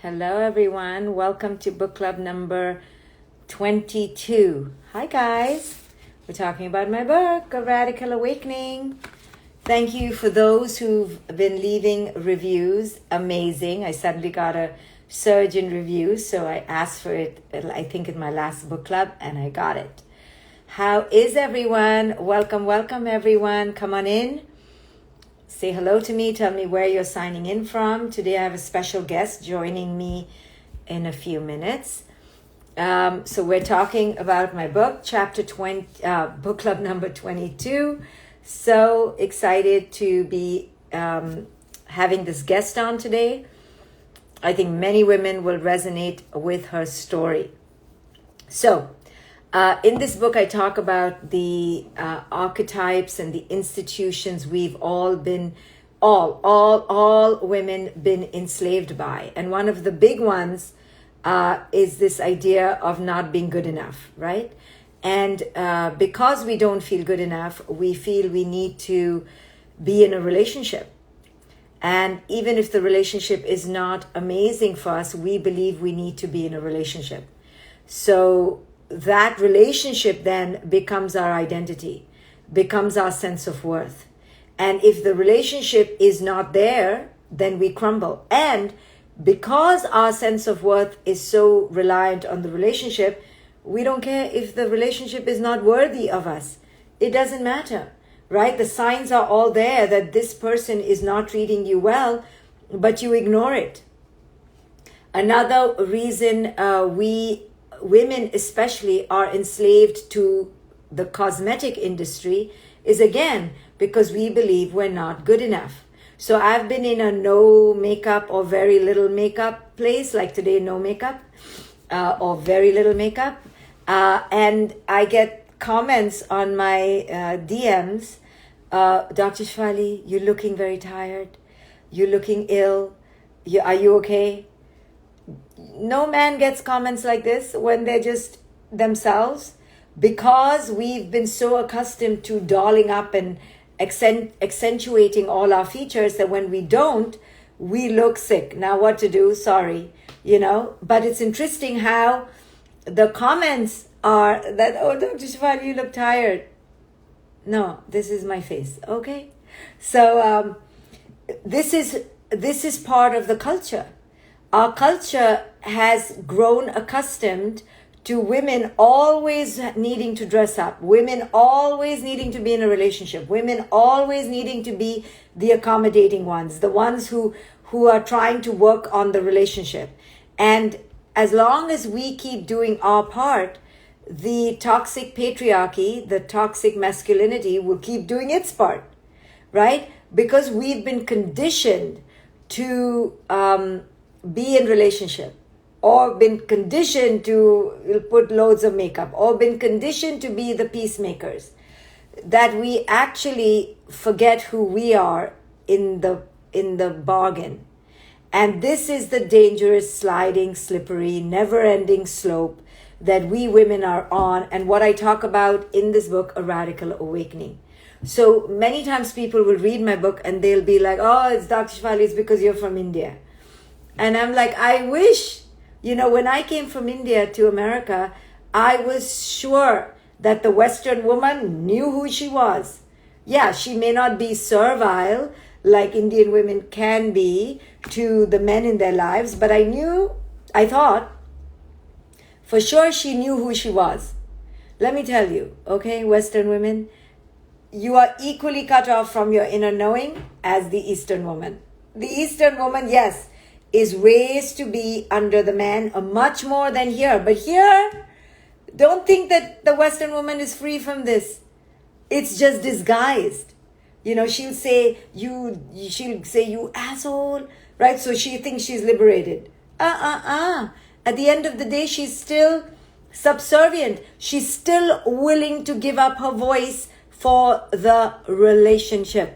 Hello, everyone. Welcome to book club number 22. Hi, guys. We're talking about my book, A Radical Awakening. Thank you for those who've been leaving reviews. Amazing. I suddenly got a surge in reviews, so I asked for it, I think, in my last book club, and I got it. How is everyone? Welcome, everyone. Come on in. Say hello to me. Tell me where you're signing in from. Today I have a special guest joining me in a few minutes. So we're talking about my book, chapter 20, book club number 22. So excited to be having this guest on today. I think many women will resonate with her story. So in this book, I talk about the archetypes and the institutions we've all been, all women been enslaved by. And one of the big ones is this idea of not being good enough, right? And because we don't feel good enough, we feel we need to be in a relationship. And even if the relationship is not amazing for us, we believe we need to be in a relationship. So that relationship then becomes our identity, becomes our sense of worth. And if the relationship is not there, then we crumble. And because our sense of worth is so reliant on the relationship, we don't care if the relationship is not worthy of us. It doesn't matter, right? The signs are all there that this person is not treating you well, but you ignore it. Another reason women especially are enslaved to the cosmetic industry is, again, because we believe we're not good enough. So I've been in a no makeup or very little makeup place, like today, no makeup or very little makeup. And I get comments on my DMs, Dr. Shefali, you're looking very tired. You're looking ill. Are you okay? No man gets comments like this when they're just themselves, because we've been so accustomed to dolling up and accentuating all our features that when we don't, we look sick. Now what to do? Sorry, but it's interesting how the comments are that, oh, Dr. Shefali, you look tired. No, this is my face. Okay. So this is part of the culture. Our culture has grown accustomed to women always needing to dress up, women always needing to be in a relationship, women always needing to be the accommodating ones, the ones who are trying to work on the relationship. And as long as we keep doing our part, the toxic patriarchy, the toxic masculinity will keep doing its part, right? Because we've been conditioned to be in relationship, or been conditioned to put loads of makeup, or been conditioned to be the peacemakers, that we actually forget who we are in the bargain. And this is the dangerous, sliding, slippery, never-ending slope that we women are on, and what I talk about in this book, A Radical Awakening. So many times people will read my book and they'll be like, oh, it's Dr. Shefali, it's because you're from India. And I'm like, I wish, when I came from India to America, I was sure that the Western woman knew who she was. Yeah, she may not be servile like Indian women can be to the men in their lives, but I thought, for sure she knew who she was. Let me tell you, okay, Western women, you are equally cut off from your inner knowing as the Eastern woman. The Eastern woman, yes, is raised to be under the man much more than here. But here, don't think that the Western woman is free from this. It's just disguised. She'll say, you asshole, right? So she thinks she's liberated. At the end of the day, she's still subservient. She's still willing to give up her voice for the relationship.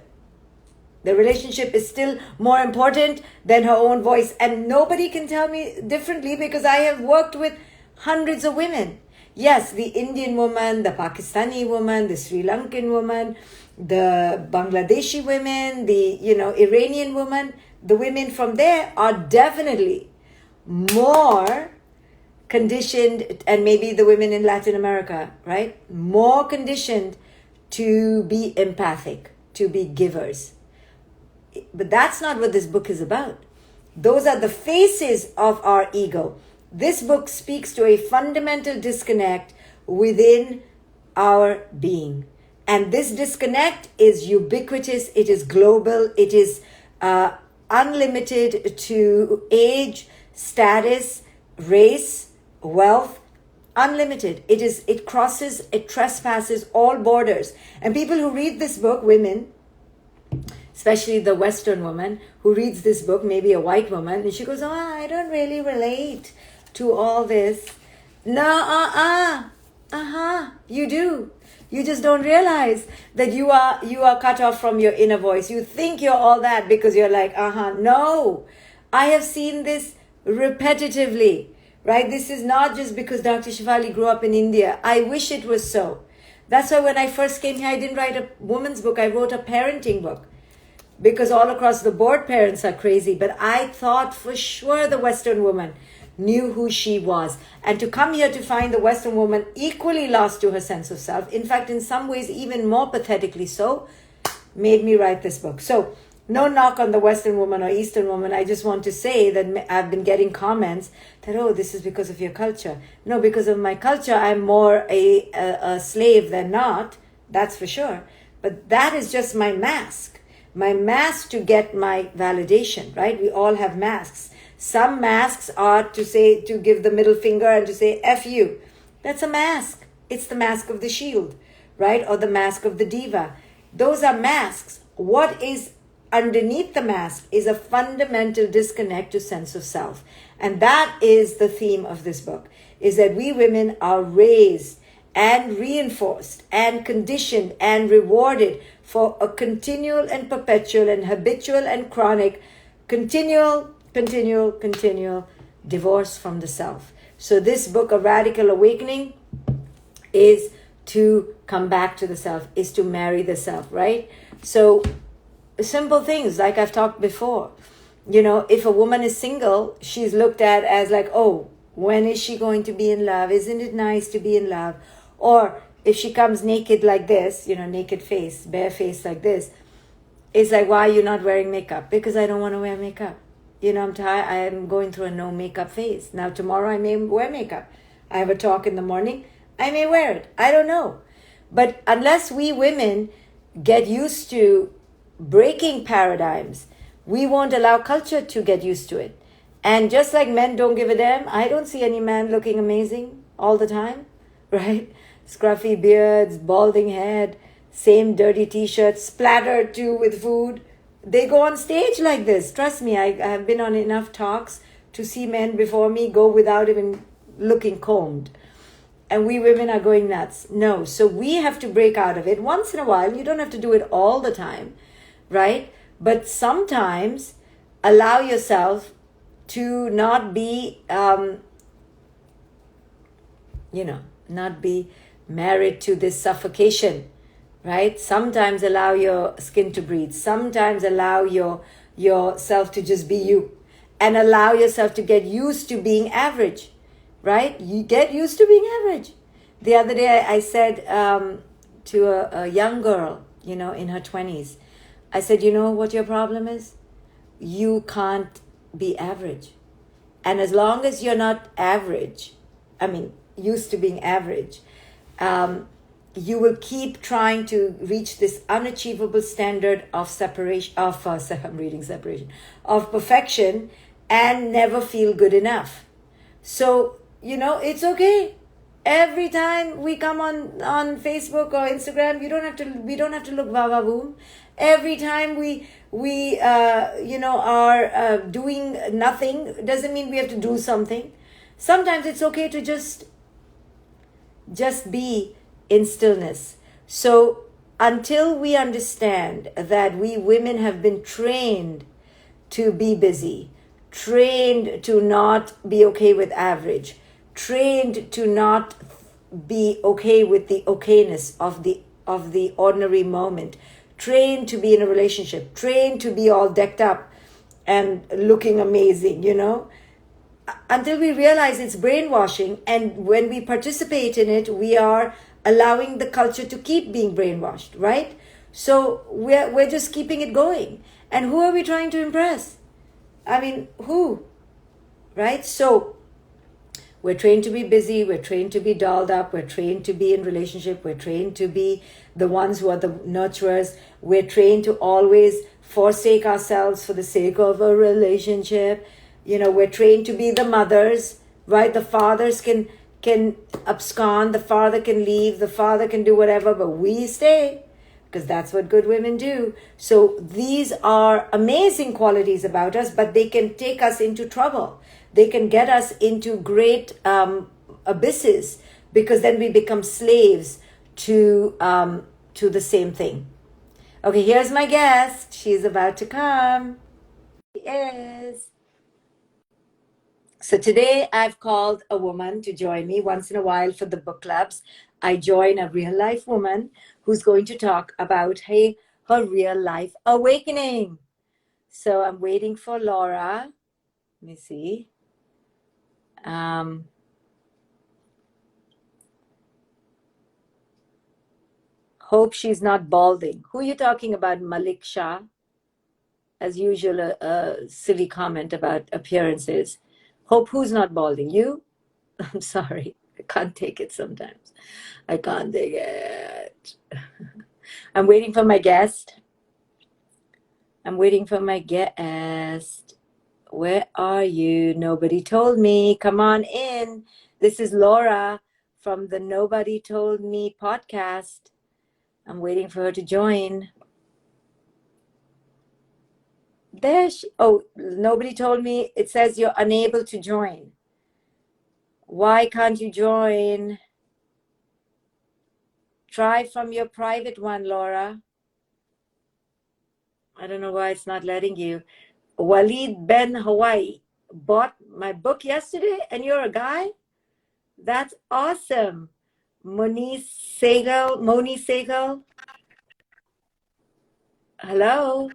The relationship is still more important than her own voice. And nobody can tell me differently, because I have worked with hundreds of women. Yes, the Indian woman, the Pakistani woman, the Sri Lankan woman, the Bangladeshi women, the Iranian woman, the women from there are definitely more conditioned, and maybe the women in Latin America, right? More conditioned to be empathic, to be givers. But that's not what this book is about. Those are the faces of our ego. This book speaks to a fundamental disconnect within our being. And this disconnect is ubiquitous, it is global, it is unlimited to age, status, race, wealth, unlimited. It crosses, it trespasses all borders. And people who read this book, women, especially the Western woman who reads this book, maybe a white woman, and she goes, oh, I don't really relate to all this. No, you do. You just don't realize that you are cut off from your inner voice. You think you're all that because you're like, no. I have seen this repetitively, right? This is not just because Dr. Shefali grew up in India. I wish it was so. That's why when I first came here, I didn't write a woman's book. I wrote a parenting book. Because all across the board, parents are crazy. But I thought for sure the Western woman knew who she was. And to come here to find the Western woman equally lost to her sense of self, in fact, in some ways, even more pathetically so, made me write this book. So, no knock on the Western woman or Eastern woman. I just want to say that I've been getting comments that, oh, this is because of your culture. No, because of my culture, I'm more a slave than not. That's for sure. But that is just my mask. My mask to get my validation, right? We all have masks. Some masks are to give the middle finger and to say, F you. That's a mask. It's the mask of the shield, right? Or the mask of the diva. Those are masks. What is underneath the mask is a fundamental disconnect to sense of self. And that is the theme of this book, is that we women are raised and reinforced and conditioned and rewarded for a continual and perpetual and habitual and chronic continual divorce from the self. So this book, A Radical Awakening, is to come back to the self, is to marry the self, right? So simple things like I've talked before. If a woman is single, she's looked at as like, oh, when is she going to be in love? Isn't it nice to be in love? Or if she comes naked like this, naked face, bare face like this, it's like, why are you not wearing makeup? Because I don't want to wear makeup. I'm tired. I'm going through a no makeup phase. Now tomorrow I may wear makeup. I have a talk in the morning. I may wear it. I don't know. But unless we women get used to breaking paradigms, we won't allow culture to get used to it. And just like men don't give a damn, I don't see any man looking amazing all the time, right? Scruffy beards, balding head, same dirty t-shirts, splattered too with food. They go on stage like this. Trust me, I have been on enough talks to see men before me go without even looking combed. And we women are going nuts. No, so we have to break out of it once in a while. You don't have to do it all the time, right? But sometimes allow yourself to not be, not be married to this suffocation, right? Sometimes allow your skin to breathe. Sometimes allow yourself to just be you, and allow yourself to get used to being average, right? You get used to being average. The other day I said to a young girl, in her 20s, I said, you know what your problem is? You can't be average. And as long as you're not average, used to being average, you will keep trying to reach this unachievable standard of separation, of perfection, and never feel good enough. So, it's okay. Every time we come on Facebook or Instagram, we don't have to look va boom. Every time we are doing nothing doesn't mean we have to do something. Sometimes it's okay to just be in stillness. So until we understand that we women have been trained to be busy, trained to not be okay with average, trained to not be okay with the okayness of the ordinary moment, trained to be in a relationship, trained to be all decked up and looking amazing, until we realize it's brainwashing, and when we participate in it, we are allowing the culture to keep being brainwashed, right? So we're just keeping it going. And who are we trying to impress? I mean, who? Right? So we're trained to be busy, we're trained to be dolled up, we're trained to be in relationship, we're trained to be the ones who are the nurturers, we're trained to always forsake ourselves for the sake of a relationship. We're trained to be the mothers, right? The fathers can abscond, the father can leave, the father can do whatever, but we stay, because that's what good women do. So these are amazing qualities about us, but they can take us into trouble. They can get us into great abysses, because then we become slaves to the same thing. Okay, here's my guest. She's about to come. She is. So today I've called a woman to join me. Once in a while for the book clubs, I join a real life woman who's going to talk about her real life awakening. So I'm waiting for Laura. Let me see. Hope she's not balding. Who are you talking about, Malik Shah? As usual, a silly comment about appearances. Hope who's not balding? You? I'm sorry. I can't take it sometimes. I can't take it. I'm waiting for my guest. Where are you? Nobody told me. Come on in. This is Laura from the Nobody Told Me podcast. I'm waiting for her to join. Nobody told me. It says you're unable to join. Why can't you join? Try from your private one, Laura. I don't know why it's not letting you. Walid Ben Hawaii bought my book yesterday, and you're a guy? That's awesome. Moni Segal. Hello.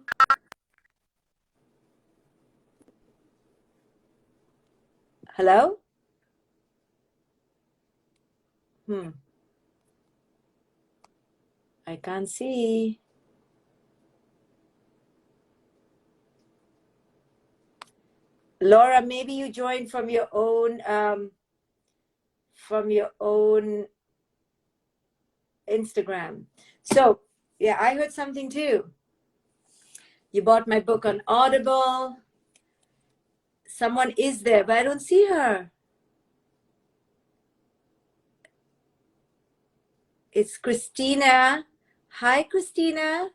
Hello? I can't see. Laura, maybe you joined from your own Instagram. So, yeah, I heard something too. You bought my book on Audible. Someone is there, but I don't see her. It's Christina. Hi, Christina.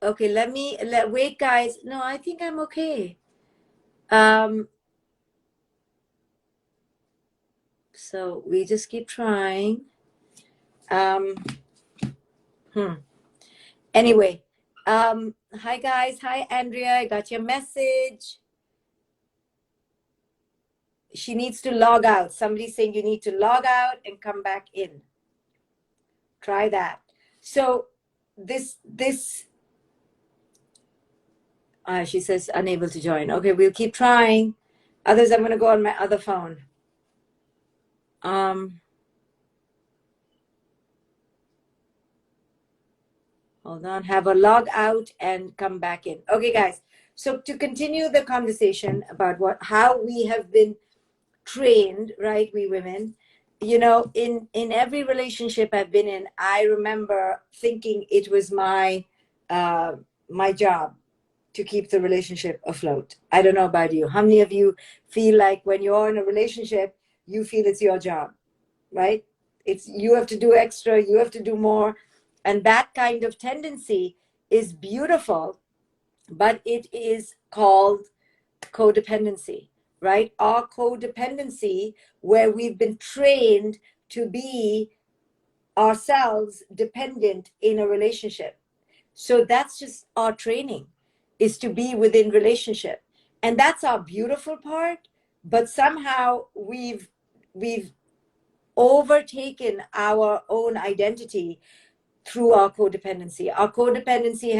Okay, wait, guys. No, I think I'm okay. So we just keep trying. Anyway, hi guys. Hi, Andrea. I got your message. She needs to log out. Somebody's saying you need to log out and come back in. Try that. So she says unable to join. Okay, we'll keep trying. Others, I'm going to go on my other phone. Hold on, have a log out and come back in. Okay, guys. So to continue the conversation about how we have been trained, right, we women, in every relationship I've been in, I remember thinking it was my job to keep the relationship afloat. I don't know about you. How many of you feel like when you're in a relationship, you feel it's your job, right? You have to do extra, you have to do more. And that kind of tendency is beautiful, but it is called codependency, right? Our codependency, where we've been trained to be ourselves dependent in a relationship. So that's just our training, is to be within relationship. And that's our beautiful part, but somehow we've overtaken our own identity through our codependency. Our codependency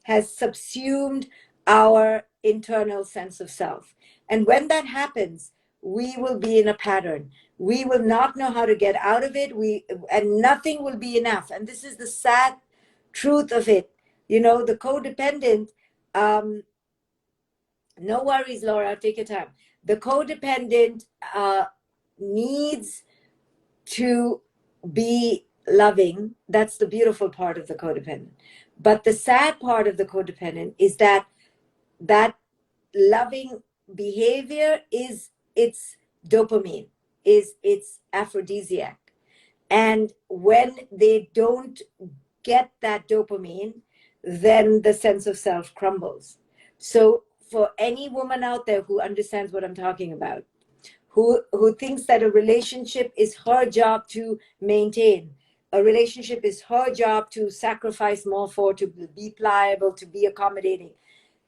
has subsumed our internal sense of self. And when that happens, we will be in a pattern. We will not know how to get out of it. And nothing will be enough. And this is the sad truth of it. You know, the codependent, no worries, Laura, take your time. The codependent needs to be loving. That's the beautiful part of the codependent. But the sad part of the codependent is that loving behavior is its dopamine, is its aphrodisiac. And when they don't get that dopamine, then the sense of self crumbles. So for any woman out there who understands what I'm talking about, who thinks that a relationship is her job to maintain, a relationship is her job to sacrifice more for, to be pliable, to be accommodating,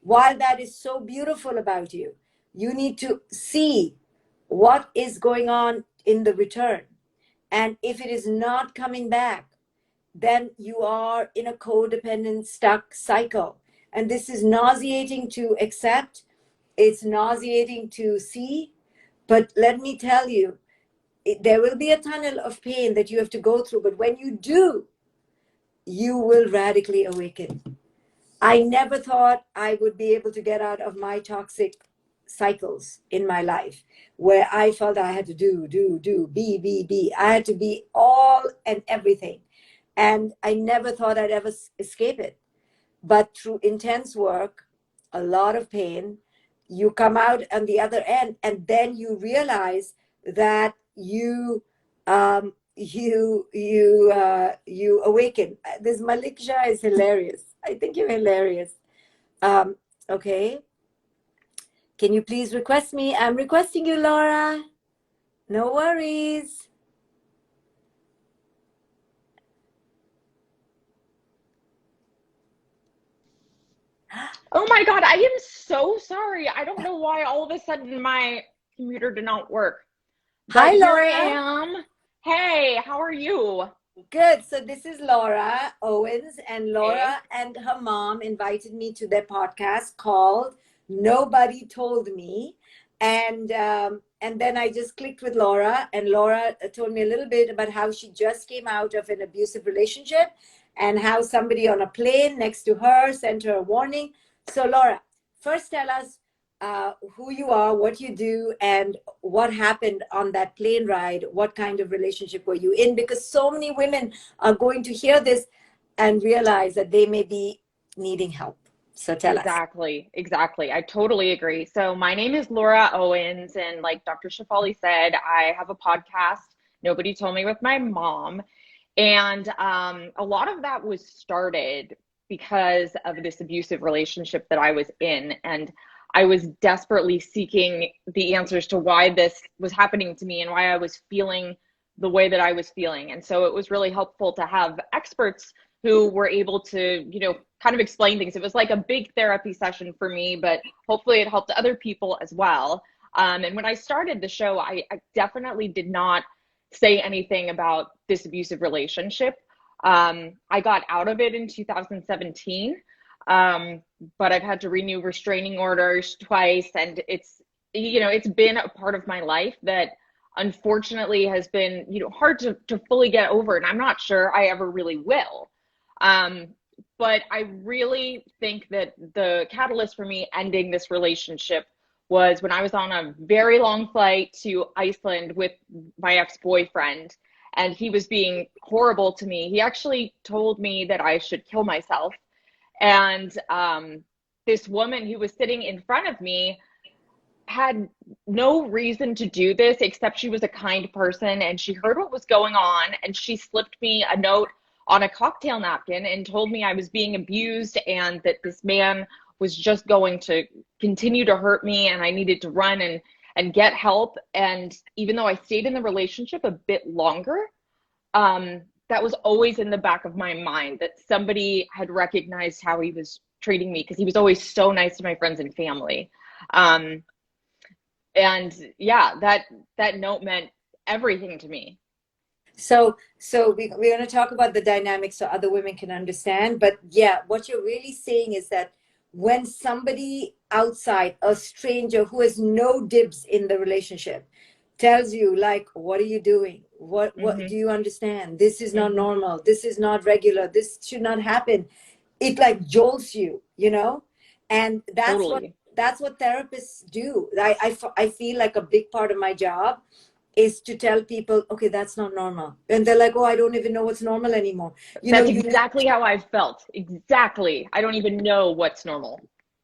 while that is so beautiful about you, you need to see what is going on in the return. And if it is not coming back, then you are in a codependent stuck cycle. And this is nauseating to accept. It's nauseating to see. But let me tell you, there will be a tunnel of pain that you have to go through. But when you do, you will radically awaken. I never thought I would be able to get out of my toxic cycles in my life where I felt I had to do, be. I had to be all and everything. And I never thought I'd ever escape it. But through intense work, a lot of pain, you come out on the other end, and then you realize that you awaken. This Malik Shah is hilarious. I think you're hilarious. Okay. Can you please request me? I'm requesting you, Laura. No worries. Oh my God, I am so sorry. I don't know why all of a sudden my computer did not work. But Hi, here I Laura. am. Hey, how are you? Good. So this is Laura Owens, and Hey. Laura and her mom invited me to their podcast called Nobody Told Me. And then I just clicked with Laura, and Laura told me a little bit about how she just came out of an abusive relationship and how somebody on a plane next to her sent her a warning. So Laura, first tell us who you are, what you do, and what happened on that plane ride. What kind of relationship were you in? Because so many women are going to hear this and realize that they may be needing help. So tell us. Exactly, exactly. I totally agree. So my name is Laura Owens, and like Dr. Shefali said, I have a podcast, Nobody Told Me, with my mom. And a lot of that was started because of this abusive relationship that I was in. And I was desperately seeking the answers to why this was happening to me and why I was feeling the way that I was feeling. And so it was really helpful to have experts who were able to, kind of explain things. It was like a big therapy session for me, but hopefully it helped other people as well. And when I started the show, I definitely did not say anything about this abusive relationship. I got out of it in 2017, but I've had to renew restraining orders twice, and it's been a part of my life that unfortunately has been hard to fully get over, and I'm not sure I ever really will. Um, but I really think that the catalyst for me ending this relationship was when I was on a very long flight to Iceland with my ex-boyfriend, and he was being horrible to me. He actually told me that I should kill myself. And this woman who was sitting in front of me had no reason to do this except she was a kind person and she heard what was going on, and she slipped me a note on a cocktail napkin and told me I was being abused and that this man was just going to continue to hurt me and I needed to run and get help. And even though I stayed in the relationship a bit longer, that was always in the back of my mind that somebody had recognized how he was treating me, because he was always so nice to my friends and family. Um, and yeah, that note meant everything to me. So we're going to talk about the dynamics so other women can understand. But yeah, what you're really saying is that when somebody outside, a stranger who has no dibs in the relationship, tells you like, what are you doing? What do you understand? This is not normal. This is not regular. This should not happen. It like jolts you, you know? And Totally. that's what therapists do. I feel like a big part of my job is to tell people, okay, that's not normal. And they're like, oh, I don't even know what's normal anymore. You know, That's exactly how I felt. Exactly. I don't even know what's normal.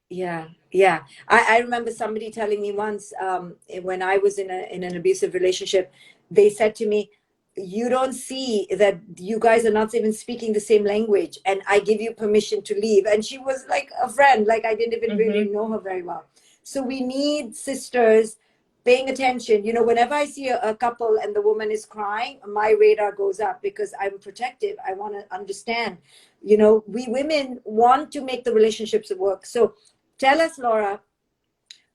yeah, yeah. I remember somebody telling me once, when I was in an abusive relationship, they said to me, you don't see that you guys are not even speaking the same language, and I give you permission to leave. And she was like a friend, like I didn't even really Mm-hmm. know her very well. So we need sisters paying attention. You know, whenever I see a couple and the woman is crying, my radar goes up because I'm protective. I want to understand. You know, we women want to make the relationships work. So tell us, Laura,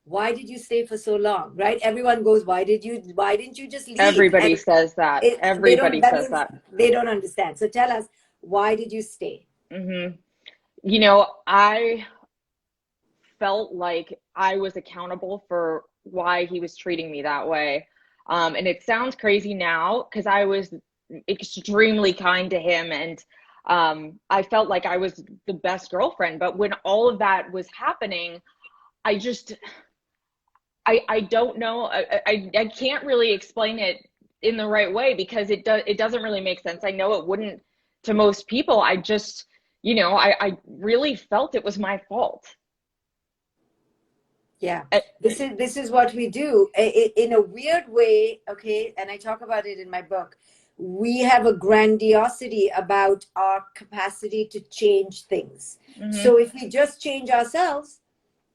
why did you stay for so long? Right? Everyone goes, why didn't you just leave? Everybody And says that. they don't, Everybody that says means that. they don't understand. So tell us, why did you stay? Mm-hmm. I felt like I was accountable for why he was treating me that way. And it sounds crazy now because I was extremely kind to him, and I felt like I was the best girlfriend. But when all of that was happening, I just, I don't know. I can't really explain it in the right way because it doesn't really make sense. I know it wouldn't to most people. I just, I really felt it was my fault. Yeah, Uh, this is what we do. In a weird way, okay, and I talk about it in my book. We have a grandiosity about our capacity to change things. mhm, So if we just change ourselves,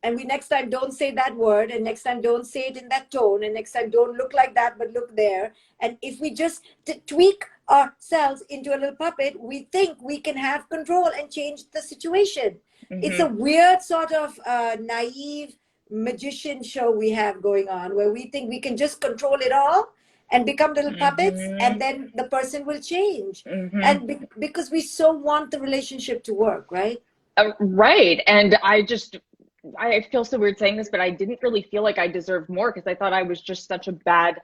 and we next time don't say that word, and next time don't say it in that tone, and next time don't look like that but look there, and if we just tweak ourselves into a little puppet, we think we can have control and change the situation. It's a mhm, weird sort of naive magician show we have going on where we think we can just control it all and become little puppets, and mhm, then the person will change. mhm. And because we so want the relationship to work, right? Right. And I feel so weird saying this, but I didn't really feel like I deserved more because I thought I was just such a bad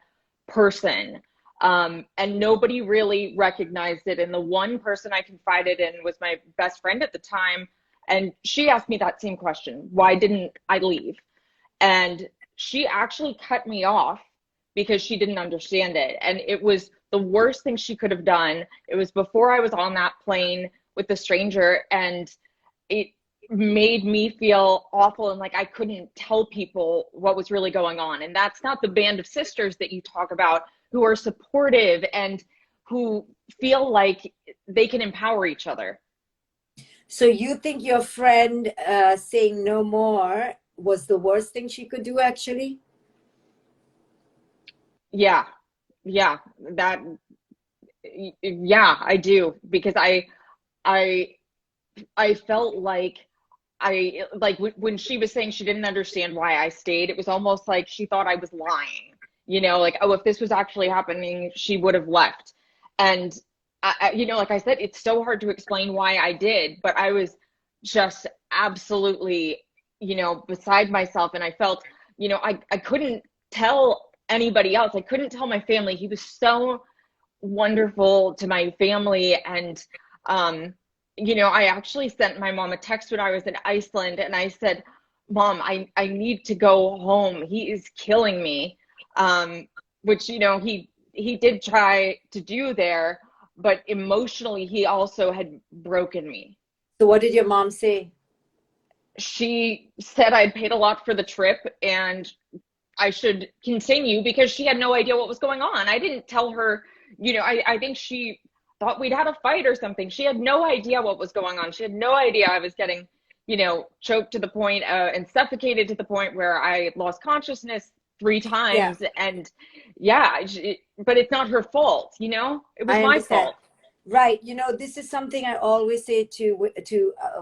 person. And nobody really recognized it. And the one person I confided in was my best friend at the time. And she asked me that same question. Why didn't I leave? And she actually cut me off because she didn't understand it. And it was the worst thing she could have done. It was before I was on that plane with the stranger, and it made me feel awful and like I couldn't tell people what was really going on. And that's not the band of sisters that you talk about who are supportive and who feel like they can empower each other. So you think your friend saying no more was the worst thing she could do, actually? Yeah. Yeah. That, yeah, I do. Because I, I felt like when she was saying she didn't understand why I stayed, it was almost like she thought I was lying. Like, oh, if this was actually happening, she would have left. And like I said, it's so hard to explain why I did, but I was just absolutely, beside myself. And I felt, I couldn't tell anybody else. I couldn't tell my family. He was so wonderful to my family. And I actually sent my mom a text when I was in Iceland, and I said, Mom, I need to go home. He is killing me. Which, he did try to do there, but emotionally he also had broken me. So what did your mom say? She said I'd paid a lot for the trip and I should continue because she had no idea what was going on. I didn't tell her, I think she thought we'd had a fight or something. She had no idea what was going on. She had no idea I was getting, choked to the point and suffocated to the point where I lost consciousness three Yeah, times. And yeah, but it's not her fault, it was I my understand. fault. Right. You know, this is something I always say to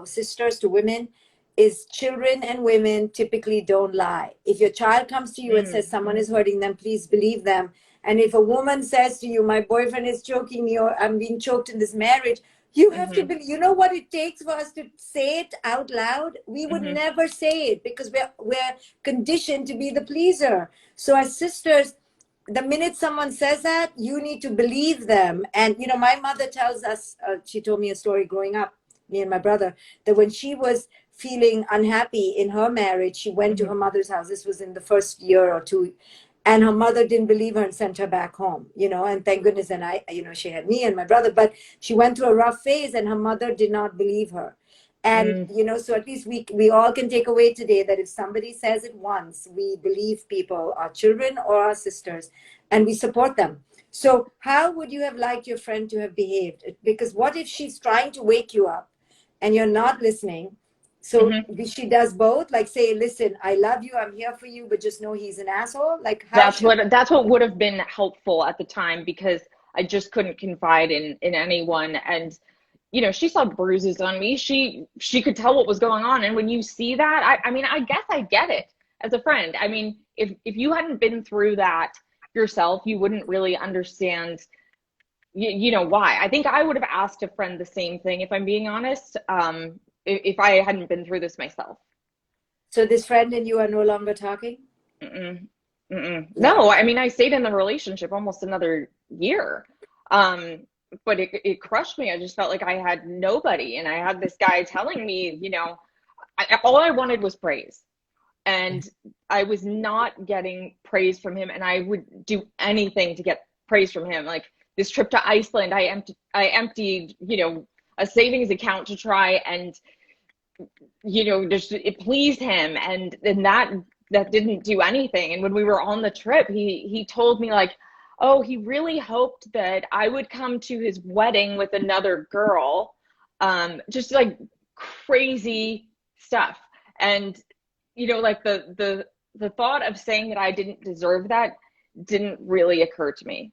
sisters, to women, is children and women typically don't lie. If your child comes to you and says Mm, someone is hurting them, please believe them. And if a woman says to you, my boyfriend is choking me, or I'm being choked in this marriage, You have to Mm-hmm. be, you know what it takes for us to say it out loud? We would Mm-hmm. never say it because we're conditioned to be the pleaser. So as sisters, the minute someone says that, you need to believe them. And you know, my mother tells us, she told me a story growing up, me and my brother, that when she was feeling unhappy in her marriage, she went to Mm-hmm. her mother's house. This was in the first year or two, and her mother didn't believe her and sent her back home, you know, and thank goodness. And I, you know, she had me and my brother, but she went through a rough phase and her mother did not believe her. And Mm. you know, so at least we all can take away today that if somebody says it once, we believe people, our children or our sisters, and we support them. So how would you have liked your friend to have behaved? Because what if she's trying to wake you up and you're not listening? So Mm-hmm. she does both, like say, listen, I love you, I'm here for you, but just know he's an asshole. Like how That's should what would have been helpful at the time, because I just couldn't confide in anyone. And you know, she saw bruises on me. She could tell what was going on. And when you see that, I mean, I guess I get it as a friend. I mean, if you hadn't been through that yourself, you wouldn't really understand, you know, why. I think I would have asked a friend the same thing, if I'm being honest, if I hadn't been through this myself. so this friend and you are no longer talking? Mm-mm. Mm-mm. Yeah. No, I mean, I stayed in the relationship almost another year. Um, but it crushed me. I just felt like I had nobody. And I had this guy telling me, you know, all I wanted was praise. And I was not getting praise from him. And I would do anything to get praise from him. Like this trip to Iceland, I emptied, you know, a savings account to try and, you know, just it pleased him. And that didn't do anything. And when we were on the trip, he told me like, oh, he really hoped that I would come to his wedding with another girl. Just like crazy stuff. And you know, like the thought of saying that I didn't deserve that didn't really occur to me.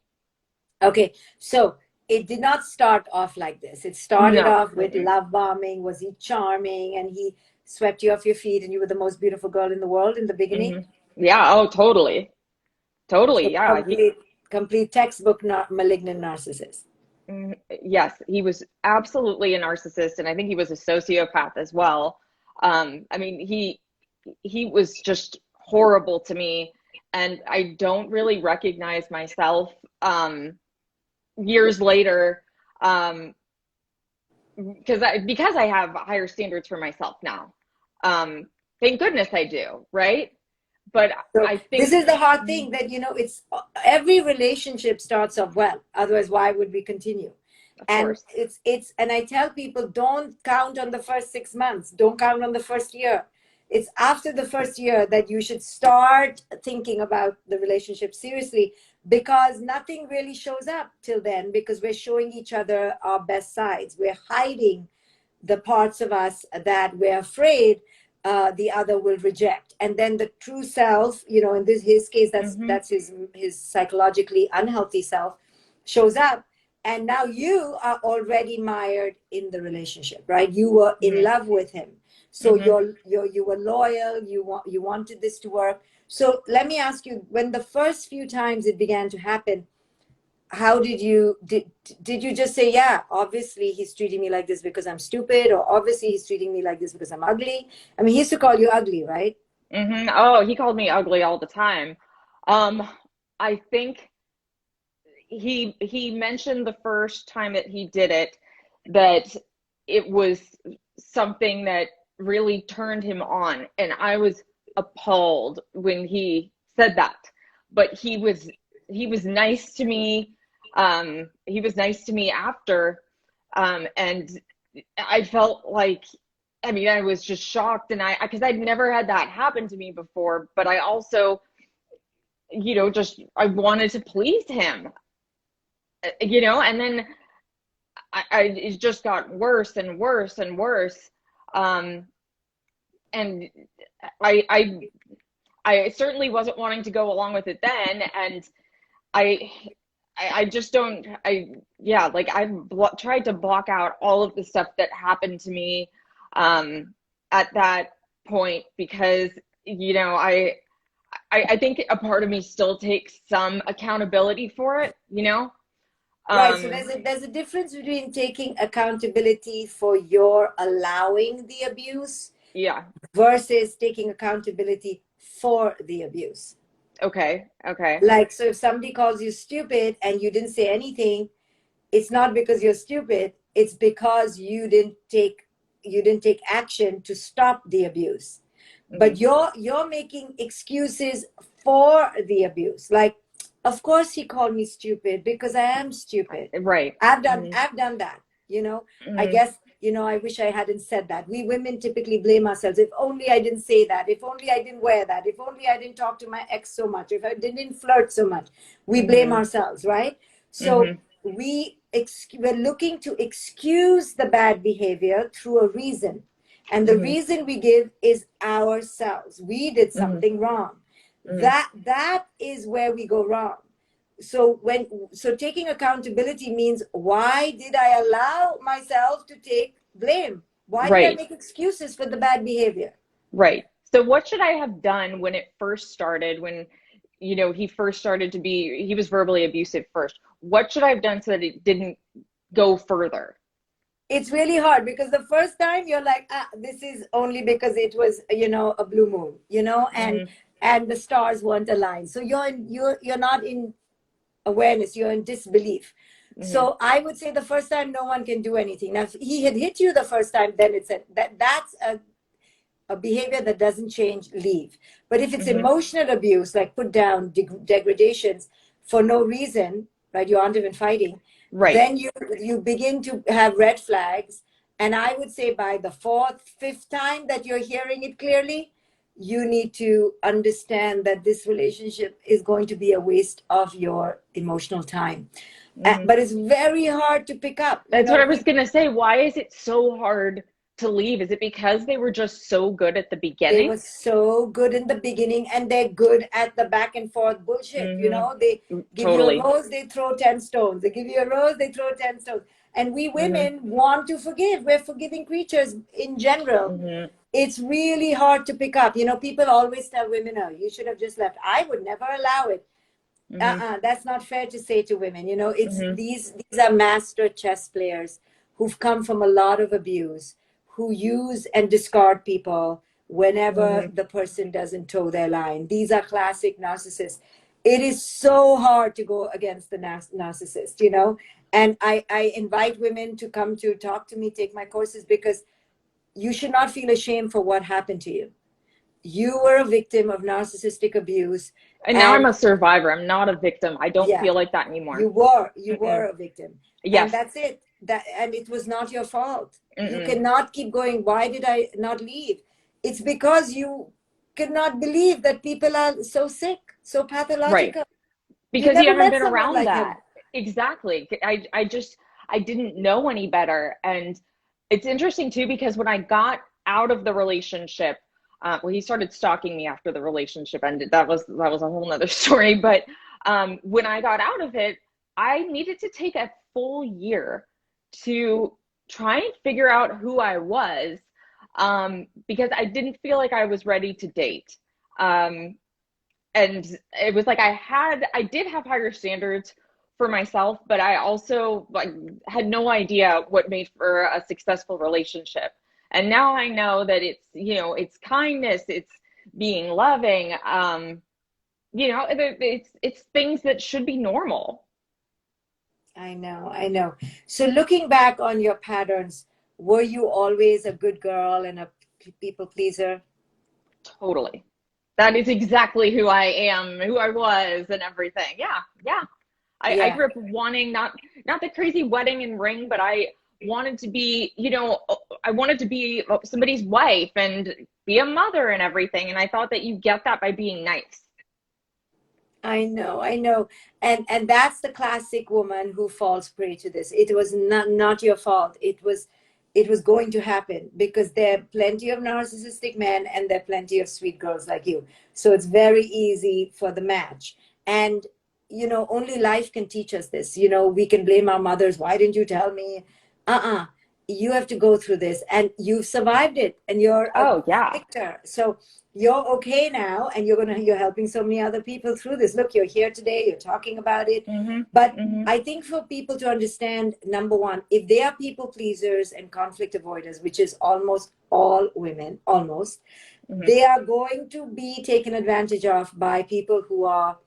Okay, so it did not start off like this. It started No. off with Mm-mm. love bombing. Was he charming and he swept you off your feet and you were the most beautiful girl in the world in the beginning? Hmm. Yeah. Oh, totally. So Totally. Yeah. complete textbook malignant narcissist. Yes, he was absolutely a narcissist, and I think he was a sociopath as well. I mean, he was just horrible to me, and I don't really recognize myself years later, um, because I have higher standards for myself now. Um, thank goodness I do, right? But So I this think, is the hard thing that, you know, it's every relationship starts off well. Otherwise, why would we continue? of And course. and I tell people, don't count on the first 6 months. Don't count on the first year. It's after the first year that you should start thinking about the relationship seriously, because nothing really shows up till then, because we're showing each other our best sides. We're hiding the parts of us that we're afraid the other will reject, and then the true self, you know, in this his case, Hmm. that's his psychologically unhealthy self shows up, and now you are already mired in the relationship, right? You were in Hmm. love with him, so Hmm. you were loyal, you wanted this to work. So let me ask you, when the first few times it began to happen, how did you just say, yeah, obviously he's treating me like this because I'm stupid, or obviously he's treating me like this because I'm ugly? I mean, he used to call you ugly, right? Hmm. Oh, he called me ugly all the time. Um, I think he mentioned the first time that he did it that it was something that really turned him on, and I was appalled when he said that. But he was nice to me. He was nice to me after, and I felt like, I mean, I was just shocked, and I because I'd never had that happen to me before. But I also, you know, just I wanted to please him, you know, and then it just got worse and worse and worse. Um, and I, I, I certainly wasn't wanting to go along with it then. And I, I just don't, yeah, like tried to block out all of the stuff that happened to me, at that point, because, you know, I think a part of me still takes some accountability for it, you know? Right. So Um, there's a difference between taking accountability for your allowing the abuse yeah. versus taking accountability for the abuse. Okay. Okay. Like, so if somebody calls you stupid and you didn't say anything, it's not because you're stupid, it's because you didn't take action to stop the abuse. Hmm. But you're making excuses for the abuse. Like, of course he called me stupid because I am stupid. Right. i've done Hmm. i've done that, I Hmm. guess, I wish I hadn't said that. We women typically blame ourselves. If only I didn't say that, if only I didn't wear that, if only I didn't talk to my ex so much, if I didn't flirt so much. We blame Hmm. ourselves, right? So Hmm. we're looking to excuse the bad behavior through a reason, and the Hmm. reason we give is ourselves. We did Hmm. something wrong. Hmm. That is where we go wrong. So taking accountability means, why did I allow myself to take blame? Why did I Right. make excuses for the bad behavior? Right. So what should I have done when it first started, when, he first started to be, he was verbally abusive first? What should I have done so that it didn't go further? It's really hard because the first time you're like, this is only because it was, a blue moon, and Hmm. the stars weren't aligned. So you're not in awareness, you're in disbelief. Hmm. So I would say the first time no one can do anything. Now if he had hit you the first time, then that's a behavior that doesn't change, leave. But if it's Hmm. emotional abuse, like put down, degradations for no reason, right? You aren't even fighting. Right. Then you begin to have red flags. And I would say by the fourth, fifth time that you're hearing it clearly, you need to understand that this relationship is going to be a waste of your emotional time. Hmm. But it's very hard to pick up. That's what I was People, gonna say. Why is it so hard to leave? Is it because they were just so good at the they beginning? were so good in the beginning, and they're good at the back and forth bullshit. Hmm. They give you a Totally. rose, they throw 10 stones. They give you a rose, they throw 10 stones. And we Hmm. women want to forgive. We're forgiving creatures in general. Hmm. It's really hard to pick up. People always tell women, oh, you should have just left. I would never allow it. Hmm. That's not fair to say to women. It's Hmm. these are master chess players who've come from a lot of abuse, who use and discard people whenever Hmm. the person doesn't toe their line. These are classic narcissists. It is so hard to go against the narcissist, and I invite women to come to talk to me, take my courses, because you should not feel ashamed for what happened to you. You were a victim of narcissistic abuse. And now I'm And a survivor. I'm not a victim. I don't yeah, feel like that anymore. you were Mm-mm. a victim, and Yes. that's it. And it was not your fault. You Mm-mm. cannot keep going, why did I not leave? It's because you cannot believe that people are so sick, so Right. pathological. You Because you never haven't met been someone around like that. him. Exactly. I didn't know any better. And it's interesting too, because when I got out of the relationship, well, he started stalking me after the relationship ended. That was a whole nother story. But when I got out of it, I needed to take a full year to try and figure out who I was, because I didn't feel like I was ready to date. Um, and it was like I did have higher standards for myself, but I also like had no idea what made for a successful relationship. And now I know that it's kindness, it's being loving, it's things that should be normal. I know. So looking back on your patterns, were you always a good girl and a people pleaser? Totally. That is exactly who I am, who I was, and everything. Yeah, yeah. I Yeah. grew up wanting not the crazy wedding and ring, but I wanted to be, I wanted to be somebody's wife and be a mother and everything. And I thought that you get that by being nice. I know. And that's the classic woman who falls prey to this. It was not your fault. It was going to happen because there are plenty of narcissistic men and there are plenty of sweet girls like you. So it's very easy for the match. And only life can teach us this. We can blame our mothers. Why didn't you tell me? Uh-uh. You have to go through this and you've survived it and you're a Oh yeah. victor. So you're okay now, and you're helping so many other people through this. Look, you're here today, you're talking about it. But I think for people to understand, number one, if they are people pleasers and conflict avoiders, which is almost all women, almost, they are going to be taken advantage of by people who are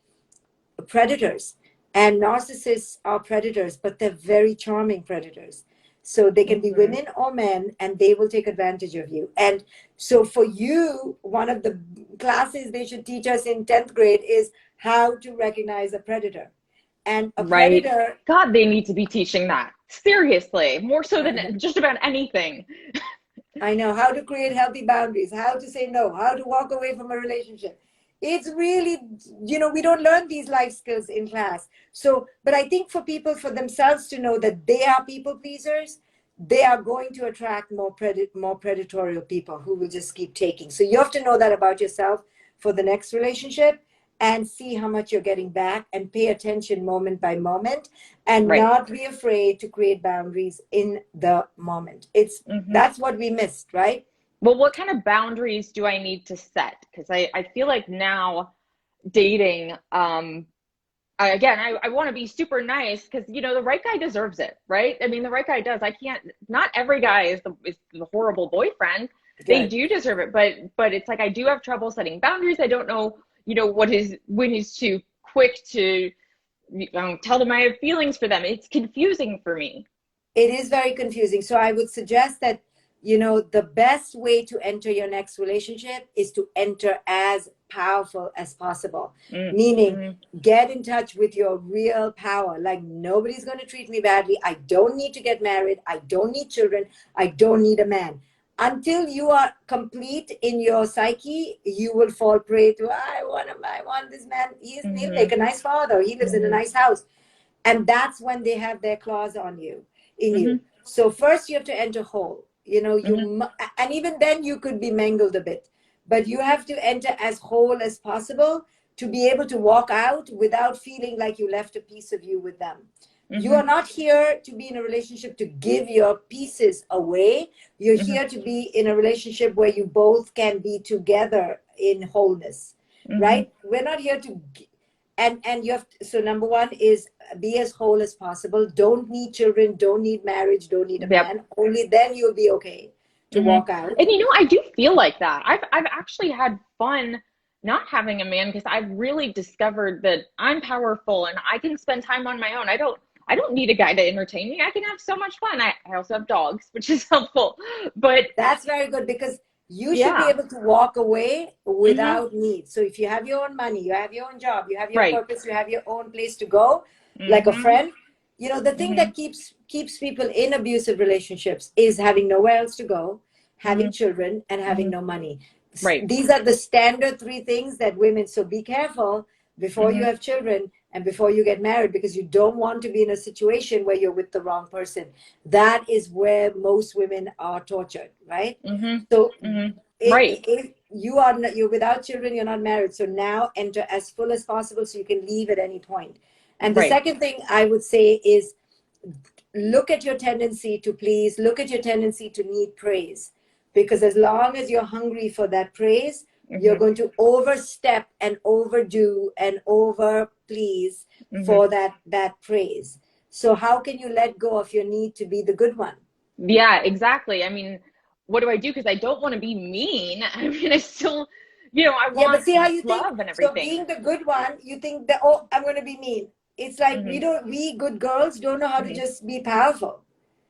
predators. And narcissists are predators, but they're very charming predators. So they can be women or men, and they will take advantage of you. And so for you, one of the classes they should teach us in 10th grade is how to recognize a predator. And a Right. predator, God, they need to be teaching that. Seriously, more so than just about anything. I know how to create healthy boundaries, how to say no, how to walk away from a relationship. It's really, we don't learn these life skills in class. So, but I think for people, for themselves to know that they are people pleasers, they are going to attract more predatorial people who will just keep taking. So you have to know that about yourself for the next relationship, and see how much you're getting back, and pay attention moment by moment, and Right. not be afraid to create boundaries in the moment. That's what we missed, right? Well, what kind of boundaries do I need to set? Because I feel like now dating, I want to be super nice because, the right guy deserves it, right? I mean, the right guy does. Not every guy is the horrible boyfriend. They do deserve it, but it's like I do have trouble setting boundaries. I don't know, when he's too quick to tell them I have feelings for them. It's confusing for me. It is very confusing. So I would suggest that, the best way to enter your next relationship is to enter as powerful as possible. Meaning, get in touch with your real power. Like, nobody's going to treat me badly. I don't need to get married. I don't need children. I don't need a man. Until you are complete in your psyche, you will fall prey to, I want this man. He'll make a nice father. He lives in a nice house. And that's when they have their claws on you, in you. So first you have to enter whole, and even then you could be mangled a bit, but you have to enter as whole as possible to be able to walk out without feeling like you left a piece of you with them. You are not here to be in a relationship to give your pieces away. You're here to be in a relationship where you both can be together in wholeness, right? We're not here to and you have so number one is be as whole as possible. Don't need children, don't need marriage, don't need a man. Only then you'll be okay to walk out. And I do feel like that. I've actually had fun not having a man, because I've really discovered that I'm powerful and I can spend time on my own. I don't need a guy to entertain me. I can have so much fun. I also have dogs, which is helpful. But that's very good, because you should be able to walk away without need. So if you have your own money, you have your own job, you have your purpose, you have your own place to go, like a friend. The thing that keeps people in abusive relationships is having nowhere else to go, having children, and having no money. Right. These are the standard three things that women, so be careful before you have children and before you get married, because you don't want to be in a situation where you're with the wrong person. That is where most women are tortured, right? So if you're without children, you're not married. So now enter as full as possible so you can leave at any point. And the second thing I would say is, look at your tendency to please, look at your tendency to need praise. Because as long as you're hungry for that praise, you're going to overstep and overdo and over please for that praise. So how can you let go of your need to be the good one? Yeah, exactly. I mean, what do I do? Because I don't want to be mean. I mean, I still, I want but see how you love think, and everything. So being the good one, you think that, oh, I'm going to be mean. It's like we good girls don't know how to just be powerful.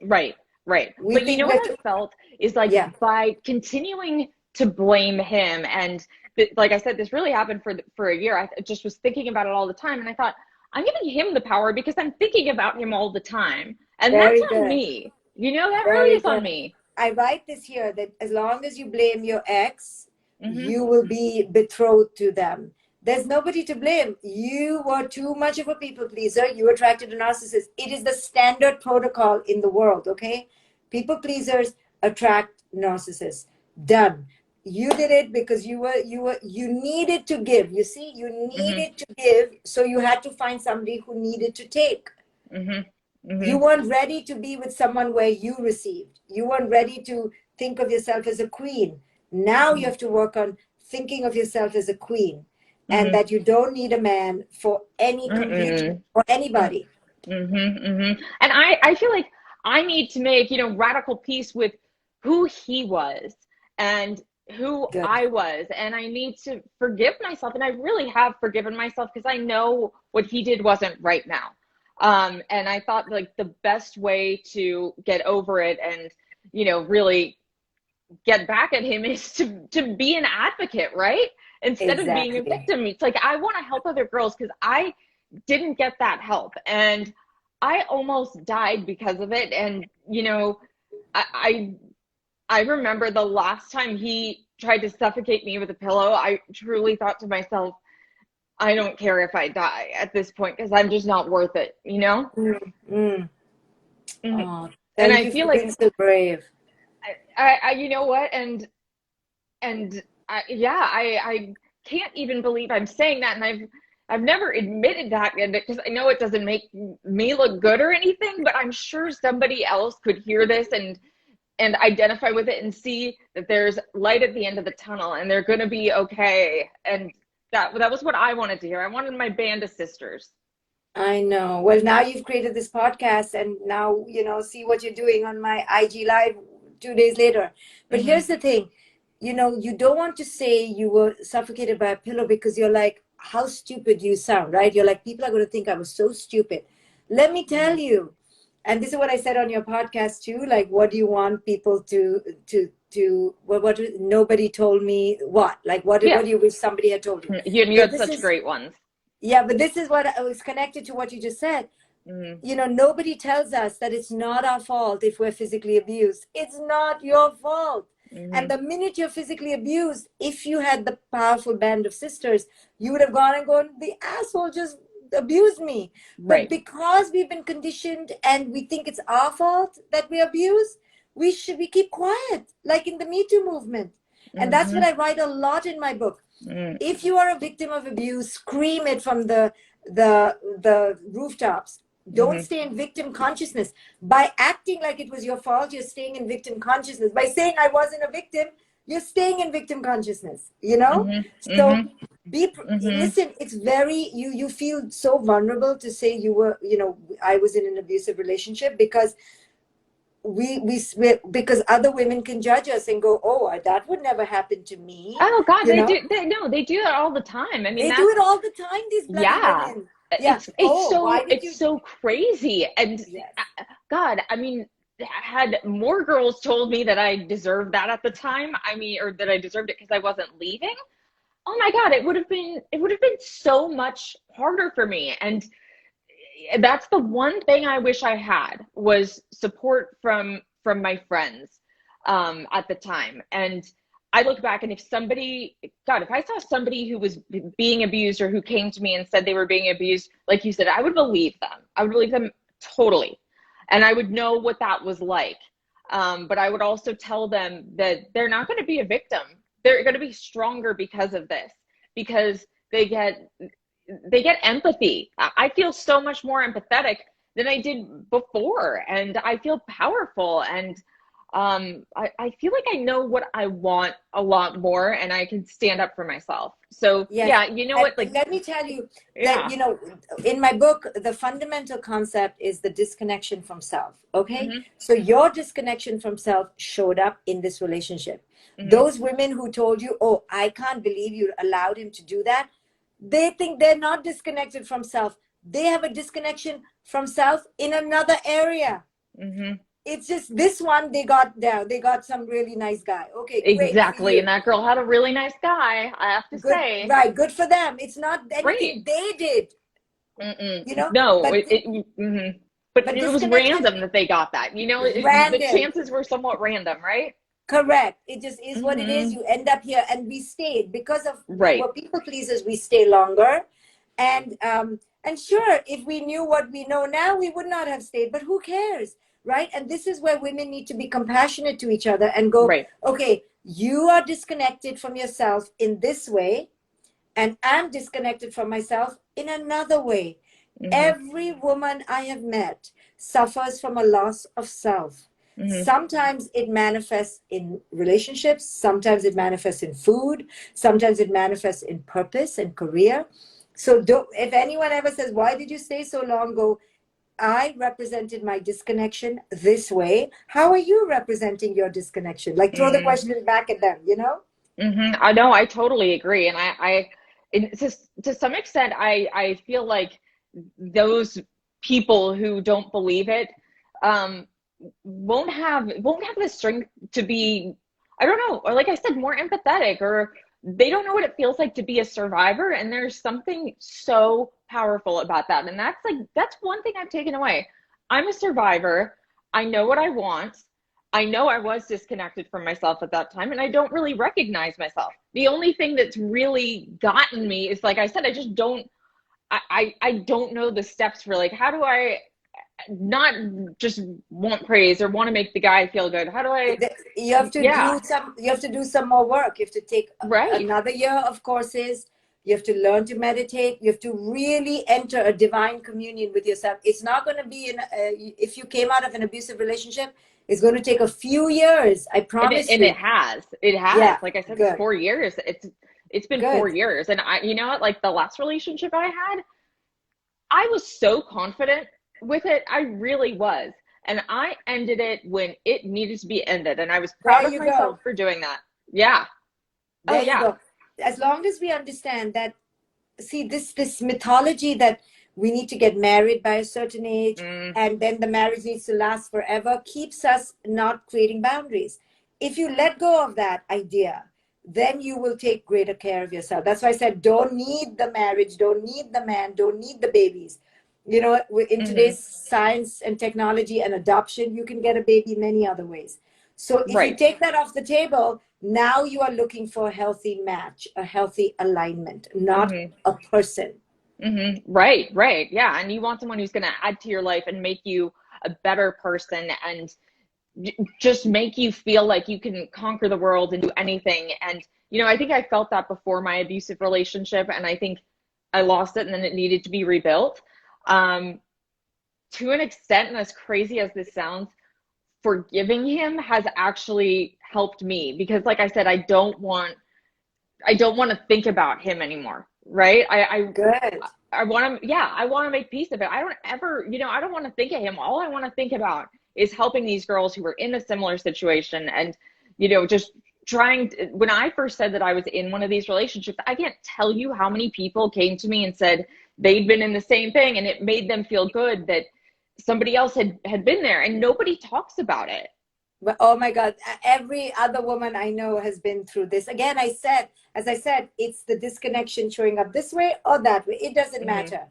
Right. But what I felt is like, by continuing to blame him, and like I said, this really happened for a year. I just was thinking about it all the time, and I thought, I'm giving him the power because I'm thinking about him all the time, and that's on me. That really is on me. I write this here, that as long as you blame your ex, you will be betrothed to them. There's nobody to blame. You were too much of a people pleaser. You attracted a narcissist. It is the standard protocol in the world, okay? People pleasers attract narcissists. Done. You did it because you needed to give. You see, you needed to give, so you had to find somebody who needed to take. You weren't ready to be with someone where you received. You weren't ready to think of yourself as a queen. Now you have to work on thinking of yourself as a queen, and Mm-hmm. that you don't need a man for any completion or anybody. And I feel like I need to make, radical peace with who he was and who Good. I was. And I need to forgive myself. And I really have forgiven myself because I know what he did wasn't right now. And I thought like the best way to get over it and, really get back at him is to be an advocate, right? Instead of being a Exactly. victim. It's like I want to help other girls because I didn't get that help. And I almost died because of it. And, I I remember the last time he tried to suffocate me with a pillow, I truly thought to myself, I don't care if I die at this point because I'm just not worth it, Mm, mm. Mhm. Oh, And thank I you feel for like being so brave. you know what? And I can't even believe I'm saying that. And I've never admitted that because I know it doesn't make me look good or anything, but I'm sure somebody else could hear this and identify with it and see that there's light at the end of the tunnel and they're going to be okay. And that was what I wanted to hear. I wanted my band of sisters. I know. Well, now you've created this podcast, and now, see what you're doing on my IG Live 2 days later. But Hmm. here's the thing, you don't want to say you were suffocated by a pillow because you're like, how stupid you sound, right? You're like, people are going to think I was so stupid. Let me tell you, and this is what I said on your podcast too, like, what do you want people what nobody told me what? Like, what Yeah, do you wish somebody had told you? you So had this such is, great ones. yeah, but this is what I was connected to what you just said. Hmm. Nobody tells us that it's not our fault if we're physically abused. It's not your fault. Hmm. And the minute you're physically abused, if you had the powerful band of sisters, you would have gone and gone, the asshole just abused me. But Right. because we've been conditioned and we think it's our fault that we abuse, we keep quiet, like in the Me Too movement. And that's what Hmm. I write a lot in my book. If you are a victim of abuse, scream it from the rooftops. Don't Hmm. stay in victim consciousness. By acting like it was your fault, you're staying in victim consciousness. By saying I wasn't a victim, you're staying in victim consciousness, Hmm. So Hmm. Hmm. listen, it's very, you feel so vulnerable to say you were, I was in an abusive relationship, because because other women can judge us and go, oh, that would never happen to me, Oh God, they do. No, they do that all the time. I mean, they do it that's all the time, these bloody yeah. women. Yeah. It's Oh, so why did it's you? so crazy. And Yes. God, I mean, had more girls told me that I deserved that at the time, I mean, or that I deserved it because I wasn't leaving. Oh my God, it would have been so much harder for me. And that's the one thing I wish I had was support from my friends at the time. And I look back and if somebody, God, if I saw somebody who was being abused or who came to me and said they were being abused, like you said, I would believe them. I would believe them totally. And I would know what that was like. But I would also tell them that they're not going to be a victim. They're going to be stronger because of this, because they get empathy. I feel so much more empathetic than I did before, and I feel powerful, and I feel like I know what I want a lot more, and I can stand up for myself. So Yes. yeah, you know what? And Like, let me tell you that, yeah. in my book, the fundamental concept is the disconnection from self. Okay. Hmm. So your disconnection from self showed up in this relationship. Hmm. Those women who told you, oh, I can't believe you allowed him to do that, they think they're not disconnected from self. They have a disconnection from self in another area. Hmm. It's just this one, they got some really nice guy. Okay, great for Exactly. And you. that girl had a really nice guy, I have to Good, say. right, good for them. It's not Great. anything they did, Mm-mm. No, but but it was disconnection, random that they got that. The random. chances were somewhat random, right? Correct. It just is what it is. Hmm. You end up here, and we stayed because of we Right. were people pleasers. We stay longer, and sure, if we knew what we know now, we would not have stayed. But who cares, right? And this is where women need to be compassionate to each other and go, Right. okay, you are disconnected from yourself in this way, and I'm disconnected from myself in another way. Hmm. Every woman I have met suffers from a loss of self. Sometimes it manifests in relationships, sometimes it manifests in food, sometimes it manifests in purpose and career. So if anyone ever says, why did you stay so long? Go, I represented my disconnection this way. How are you representing your disconnection? Like, throw the question back at them, you know? I know, I totally agree. And to some extent, I feel like those people who don't believe it, won't have the strength to be, I don't know, or like I said, more empathetic, or they don't know what it feels like to be a survivor. And there's something so powerful about that. And that's one thing I've taken away. I'm a survivor. I know what I want. I know I was disconnected from myself at that time, and I don't really recognize myself. The only thing that's really gotten me is, like I said, I just don't, I don't know the steps for, like, how do I not just want praise or want to make the guy feel good? How do I? You have to do some more work. You have to take another year of courses. You have to learn to meditate. You have to really enter a divine communion with yourself. It's not going to be if you came out of an abusive relationship, it's going to take a few years. I promise you. And it has. Yeah, like I said, it's 4 years. It's been 4 years. And you know what, like the last relationship I had, I was so confident with it. I really was. And I ended it when it needed to be ended. And I was proud of myself for doing that. Yeah. There you go. As long as we understand that, see, this mythology that we need to get married by a certain age and then the marriage needs to last forever keeps us not creating boundaries. If you let go of that idea, then you will take greater care of yourself. That's why I said, don't need the marriage, don't need the man, don't need the babies. You know, in today's science and technology and adoption, you can get a baby many other ways. So if you take that off the table, now you are looking for a healthy match, a healthy alignment, not a person. Right. Yeah. And you want someone who's going to add to your life and make you a better person and just make you feel like you can conquer the world and do anything. And, you know, I think I felt that before my abusive relationship, and I think I lost it and then it needed to be rebuilt. To an extent, and as crazy as this sounds, forgiving him has actually helped me, because like I said, I don't want to think about him anymore. Right. I want to make peace of it. I don't ever, you know, I don't want to think of him. All I want to think about is helping these girls who were in a similar situation. And, you know, just when I first said that I was in one of these relationships, I can't tell you how many people came to me and said they'd been in the same thing, and it made them feel good that somebody else had been there, and nobody talks about it. But oh my God, every other woman I know has been through this. Again, as I said, it's the disconnection showing up this way or that way. It doesn't matter.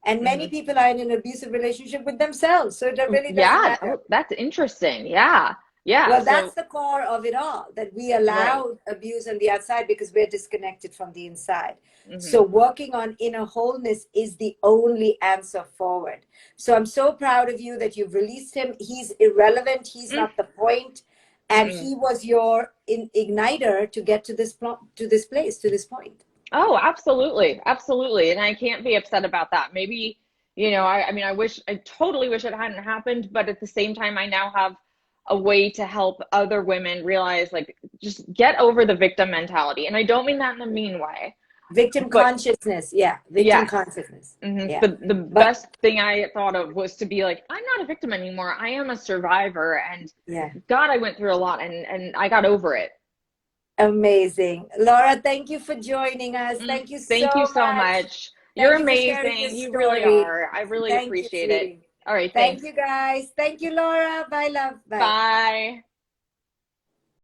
And many people are in an abusive relationship with themselves. So it really doesn't matter. Oh, that's interesting. Yeah. Well, that's the core of it all, that we allow abuse on the outside because we're disconnected from the inside. So working on inner wholeness is the only answer forward. So I'm so proud of you that you've released him. He's irrelevant. He's not the point. And he was your igniter to get to this point. Oh, absolutely. Absolutely. And I can't be upset about that. Maybe, you know, I mean, I totally wish it hadn't happened, but at the same time, I now have a way to help other women realize, like, just get over the victim mentality. And I don't mean that in a mean way. Victim consciousness. Consciousness. The best thing I thought of was to be like, I'm not a victim anymore. I am a survivor. And God, I went through a lot and I got over it. Amazing. Laura, thank you for joining us. Thank you so much. You're amazing. You really are. I really appreciate it. All right. Thank you, guys. Thank you, Laura. Bye, love. Bye.